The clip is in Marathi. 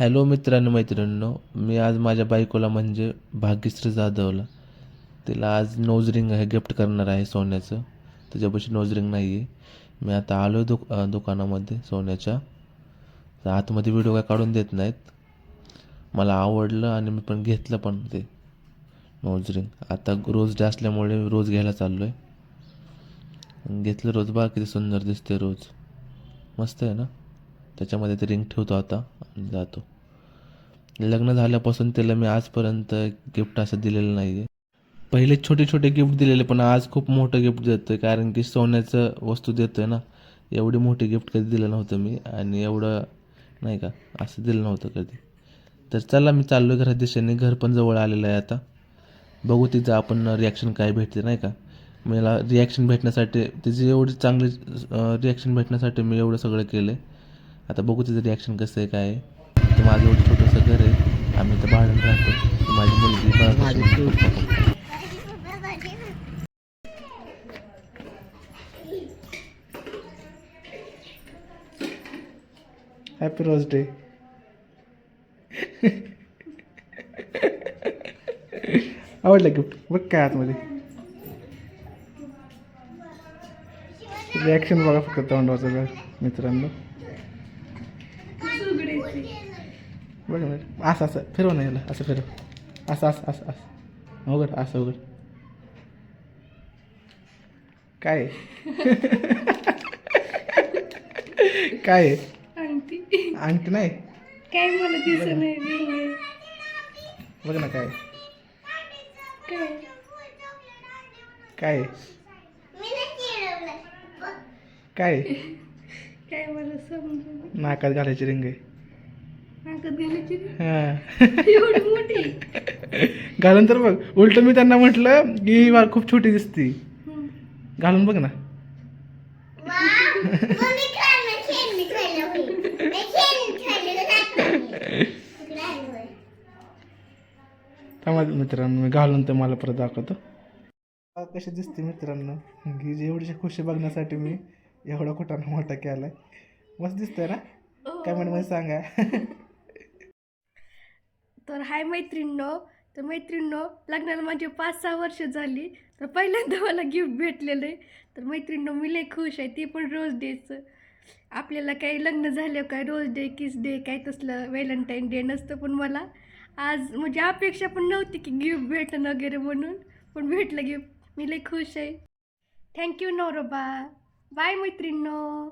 हॅलो मित्रांनो मैत्रिणींनो, मी आज माझ्या बायकोला म्हणजे भाग्यश्री जाधवला तिला आज नोज रिंग हे गिफ्ट करणार आहे सोन्याचं. त्याच्यापाशी नोज रिंग नाही आहे. मी आता आलो दुकानामध्ये सोन्याच्या. तर आतमध्ये व्हिडिओ काय काढून देत नाहीत. मला आवडलं आणि मी पण घेतलं पण ते नोज रिंग. आता रोज डे असल्यामुळे रोज घ्यायला चाललो आहे. घेतलं रोज. बघा किती सुंदर दिसते रोज. मस्त आहे ना. त्याच्यामध्ये ते रिंग ठेवतो आता आणि जातो. लग्न झाल्यापासून त्याला मी आजपर्यंत गिफ्ट असं दिलेलं नाही आहे. पहिले छोटे छोटे गिफ्ट दिलेले, पण आज खूप मोठं गिफ्ट देतो आहे. कारण की सोन्याचं वस्तू देतो आहे ना. एवढी मोठी गिफ्ट कधी दिलं नव्हतं मी, आणि एवढं नाही का असं दिलं नव्हतं कधी. तर चला, मी चाललो आहे घरात दिशेने. घर पण जवळ आलेलं आहे आता. बघू तिचं आपण रिॲक्शन काय भेटते नाही का. मला रिॲक्शन भेटण्यासाठी, तिची एवढी चांगली रिॲक्शन भेटण्यासाठी मी एवढं सगळं केलं आहे. आता बघू तिचं रिॲक्शन कसं आहे काय आहे. तर माझं एवढं छोटंसं घर आहे. आम्ही तर भाड्यानं राहतो. तर माझी मुलगी बघा. Happy rose day. आवडलं गिफ्ट. बघ काय आतमध्ये रिॲक्शन बघा फक्त तोंडावरचं बघ मित्रांनो. बघ ना, असं असं फिरव ना याला. असं फिरव. असं असं असं असं उघड. असं उघड. काय काय आहे? अंगठी अंगठी नाही. काय मला दिसत नाही रिंग आहे. बघ ना काय काय काय काय काय मला समजून नाकात घालायची रिंग आहे. नाकात घालायची हां. एवढी मोठी. घालून तर बघ. उलट मी त्यांना म्हटलं की ही वार खूप छोटी दिसती. घालून बघ ना. मित्रांनो, मी घालून तर मला परत दाखवतो कशी दिसते मित्रांनो. ही एवढीशी खुशी बघण्यासाठी मी एवढा कुठाना मोठा केलाय. मस्त दिसतंय ना. काय मध्ये सांगा. तर हाय मैत्रिणींनो. तर मैत्रिणींनो, लग्नाला माझी 5-6 वर्ष झाली. तर पहिल्यांदा मला गिफ्ट भेटलेलं आहे. तर मैत्रिणींनो, मी लई खुश आहे. ते पण रोज डेचं. आपल्याला काही लग्न झालं काय रोज डे किस डे काय तसलं व्हॅलेंटाईन डे नसतं. पण मला आज म्हणजे अपेक्षा पण नव्हती की गिफ्ट भेटणं वगैरे म्हणून. पण भेटलं गिफ्ट. मी लई खुश आहे. थँक्यू नवरोबा. बाय मैत्रिणींनो.